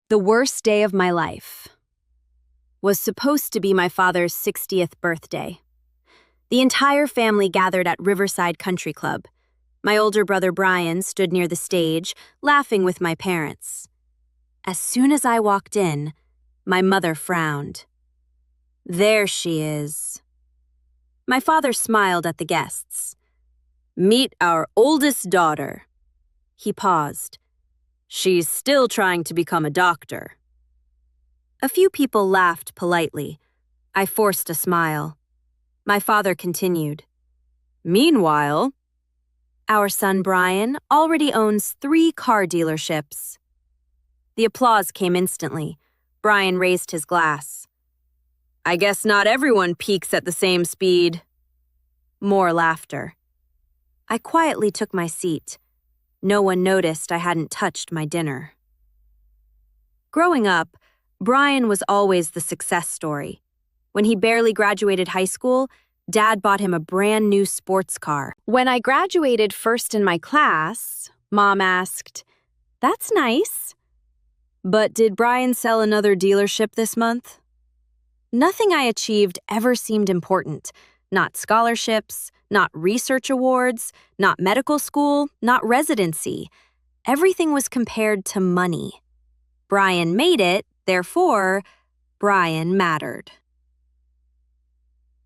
The worst day of my life was supposed to be my father's 60th birthday. The entire family gathered at Riverside Country Club. My older brother Brian stood near the stage, laughing with my parents. As soon as I walked in, my mother frowned. There she is. My father smiled at the guests. Meet our oldest daughter. He paused. She's still trying to become a doctor. A few people laughed politely. I forced a smile. My father continued. Meanwhile, our son Brian already owns 3 car dealerships. The applause came instantly. Brian raised his glass. I guess not everyone peaks at the same speed. More laughter. I quietly took my seat. No one noticed I hadn't touched my dinner. Growing up, Brian was always the success story. When he barely graduated high school, Dad bought him a brand new sports car. When I graduated first in my class, Mom asked, "That's nice. But did Brian sell another dealership this month?" Nothing I achieved ever seemed important. Not scholarships, not research awards, not medical school, not residency. Everything was compared to money. Brian made it, therefore, Brian mattered.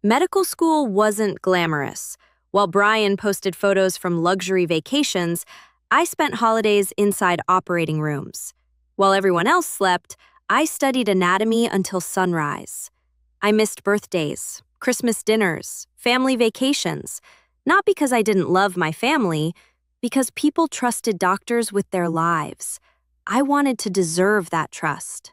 Medical school wasn't glamorous. While Brian posted photos from luxury vacations, I spent holidays inside operating rooms. While everyone else slept, I studied anatomy until sunrise. I missed birthdays, Christmas dinners, family vacations, not because I didn't love my family, because people trusted doctors with their lives. I wanted to deserve that trust.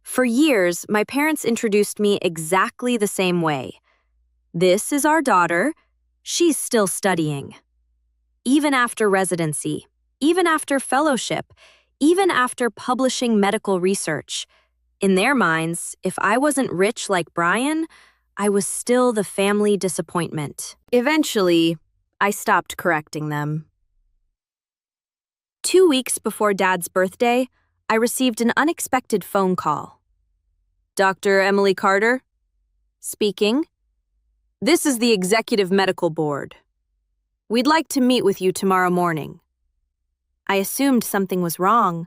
For years, my parents introduced me exactly the same way. This is our daughter. She's still studying. Even after residency, even after fellowship, even after publishing medical research. In their minds, if I wasn't rich like Brian, I was still the family disappointment. Eventually, I stopped correcting them. 2 weeks before Dad's birthday, I received an unexpected phone call. Dr. Emily Carter? Speaking. This is the Executive Medical Board. We'd like to meet with you tomorrow morning. I assumed something was wrong.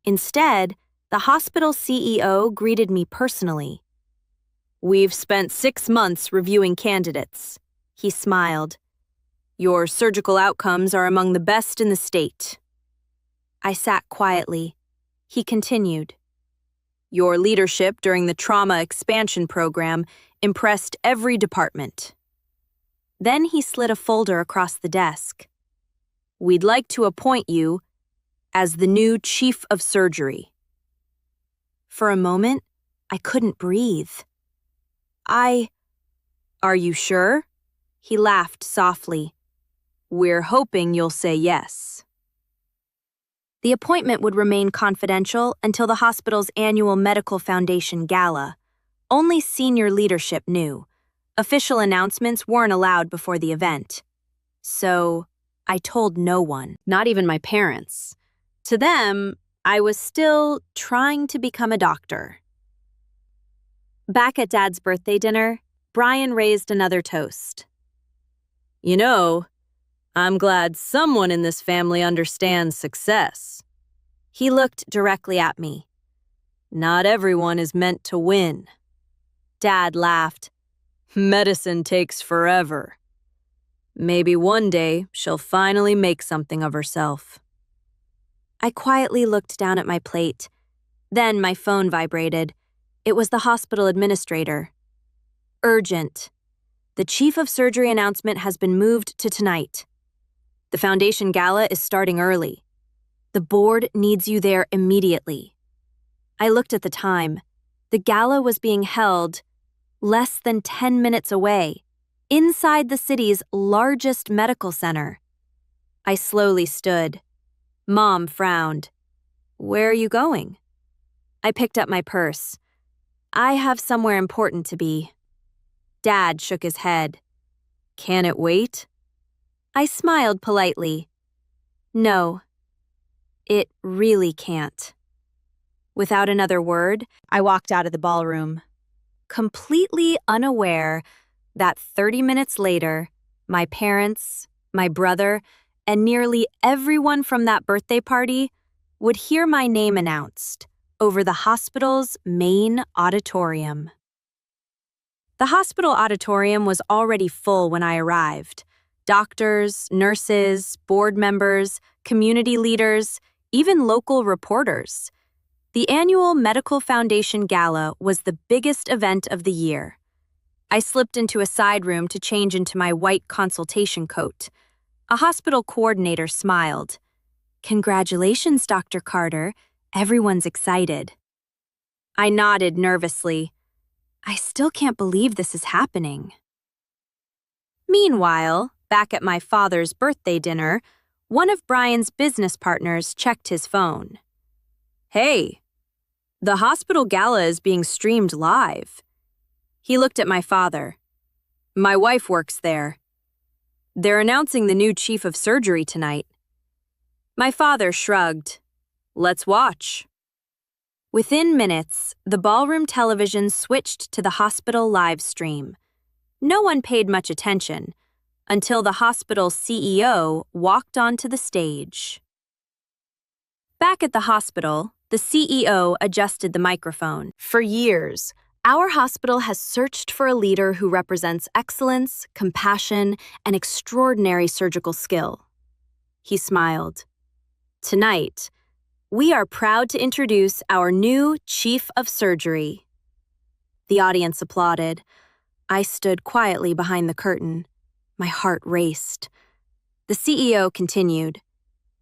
Instead, the hospital CEO greeted me personally. We've spent 6 months reviewing candidates. He smiled. Your surgical outcomes are among the best in the state. I sat quietly. He continued. Your leadership during the trauma expansion program impressed every department. Then he slid a folder across the desk. We'd like to appoint you as the new chief of surgery. For a moment, I couldn't breathe. Are you sure? He laughed softly. We're hoping you'll say yes. The appointment would remain confidential until the hospital's annual Medical Foundation Gala. Only senior leadership knew. Official announcements weren't allowed before the event. So, I told no one, not even my parents. To them, I was still trying to become a doctor. Back at Dad's birthday dinner, Brian raised another toast. You know, I'm glad someone in this family understands success. He looked directly at me. Not everyone is meant to win. Dad laughed. Medicine takes forever. Maybe one day she'll finally make something of herself. I quietly looked down at my plate. Then my phone vibrated. It was the hospital administrator. Urgent. The chief of surgery announcement has been moved to tonight. The foundation gala is starting early. The board needs you there immediately. I looked at the time. The gala was being held less than 10 minutes away, inside the city's largest medical center. I slowly stood. Mom frowned. Where are you going? I picked up my purse. I have somewhere important to be. Dad shook his head. Can it wait? I smiled politely. No, it really can't. Without another word, I walked out of the ballroom, completely unaware that 30 minutes later, my parents, my brother, and nearly everyone from that birthday party would hear my name announced over the hospital's main auditorium. The hospital auditorium was already full when I arrived. Doctors, nurses, board members, community leaders, even local reporters. The annual Medical Foundation Gala was the biggest event of the year. I slipped into a side room to change into my white consultation coat. A hospital coordinator smiled. "Congratulations, Dr. Carter. Everyone's excited." I nodded nervously. I still can't believe this is happening. Meanwhile, back at my father's birthday dinner, one of Brian's business partners checked his phone. "Hey, the hospital gala is being streamed live." He looked at my father. "My wife works there. They're announcing the new chief of surgery tonight." My father shrugged. "Let's watch." Within minutes, the ballroom television switched to the hospital live stream. No one paid much attention until the hospital's CEO walked onto the stage. Back at the hospital, the CEO adjusted the microphone. "For years, our hospital has searched for a leader who represents excellence, compassion, and extraordinary surgical skill." He smiled. "Tonight, we are proud to introduce our new Chief of Surgery." The audience applauded. I stood quietly behind the curtain. My heart raced. The CEO continued.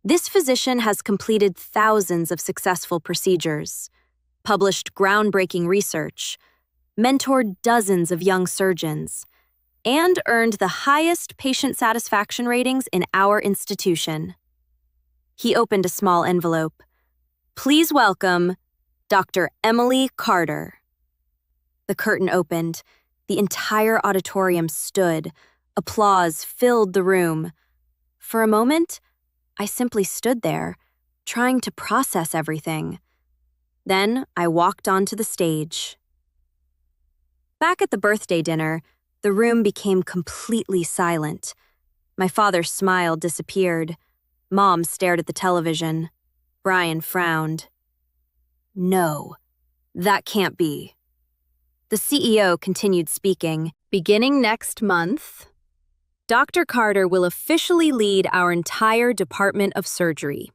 "This physician has completed thousands of successful procedures, published groundbreaking research, mentored dozens of young surgeons, and earned the highest patient satisfaction ratings in our institution." He opened a small envelope. "Please welcome Dr. Emily Carter." The curtain opened. The entire auditorium stood. Applause filled the room. For a moment, I simply stood there, trying to process everything. Then I walked onto the stage. Back at the birthday dinner, the room became completely silent. My father's smile disappeared. Mom stared at the television. Brian frowned. "No, that can't be." The CEO continued speaking. "Beginning next month, Dr. Carter will officially lead our entire Department of Surgery."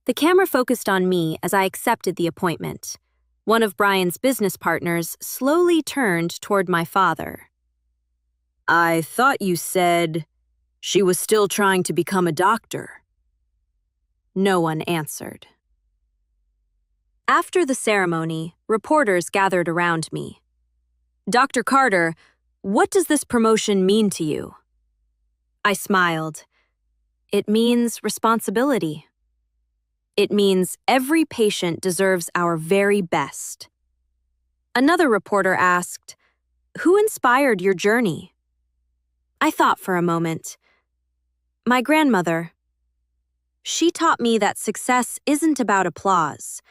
The camera focused on me as I accepted the appointment. One of Brian's business partners slowly turned toward my father. "I thought you said she was still trying to become a doctor." No one answered. After the ceremony, reporters gathered around me. "Dr. Carter, what does this promotion mean to you?" I smiled. "It means responsibility. It means every patient deserves our very best." Another reporter asked, "Who inspired your journey?" I thought for a moment. "My grandmother. She taught me that success isn't about applause.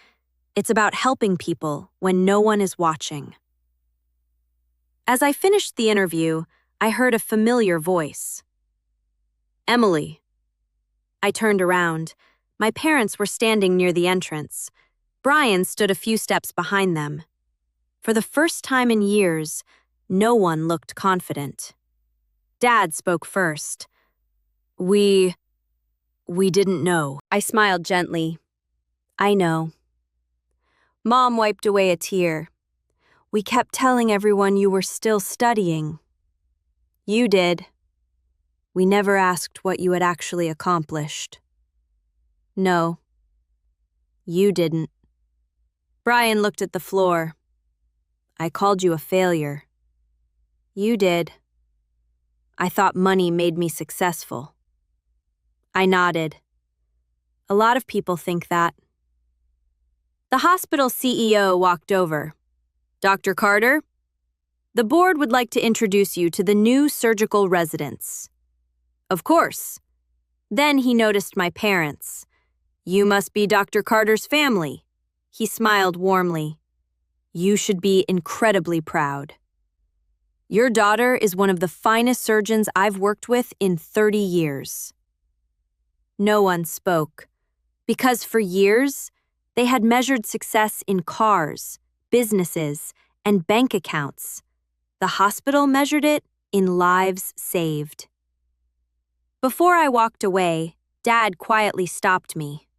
It's about helping people when no one is watching." As I finished the interview, I heard a familiar voice. "Emily." I turned around. My parents were standing near the entrance. Brian stood a few steps behind them. For the first time in years, no one looked confident. Dad spoke first. We didn't know." I smiled gently. "I know." Mom wiped away a tear. "We kept telling everyone you were still studying." "You did. We never asked what you had actually accomplished." "No, you didn't." Brian looked at the floor. "I called you a failure." "You did." "I thought money made me successful." I nodded. "A lot of people think that." The hospital CEO walked over. "Dr. Carter, the board would like to introduce you to the new surgical residents." "Of course." Then he noticed my parents. "You must be Dr. Carter's family." He smiled warmly. You should be incredibly proud. Your daughter is one of the finest surgeons I've worked with in 30 years. No one spoke, because for years, they had measured success in cars, businesses, and bank accounts. The hospital measured it in lives saved. Before I walked away, Dad quietly stopped me.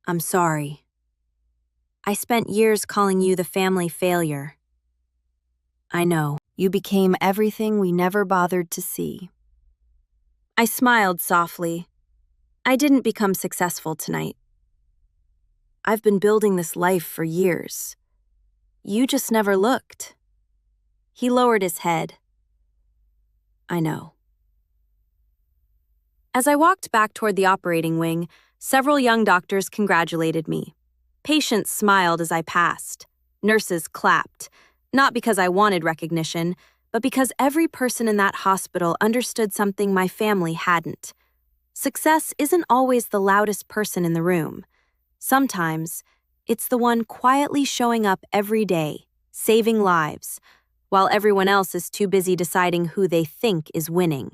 I'm sorry. I spent years calling you the family failure. I know, you became everything we never bothered to see. I smiled softly. I didn't become successful tonight. I've been building this life for years. You just never looked. He lowered his head. I know. As I walked back toward the operating wing, several young doctors congratulated me. Patients smiled as I passed. Nurses clapped, not because I wanted recognition, but because every person in that hospital understood something my family hadn't. Success isn't always the loudest person in the room. Sometimes, it's the one quietly showing up every day, saving lives, while everyone else is too busy deciding who they think is winning.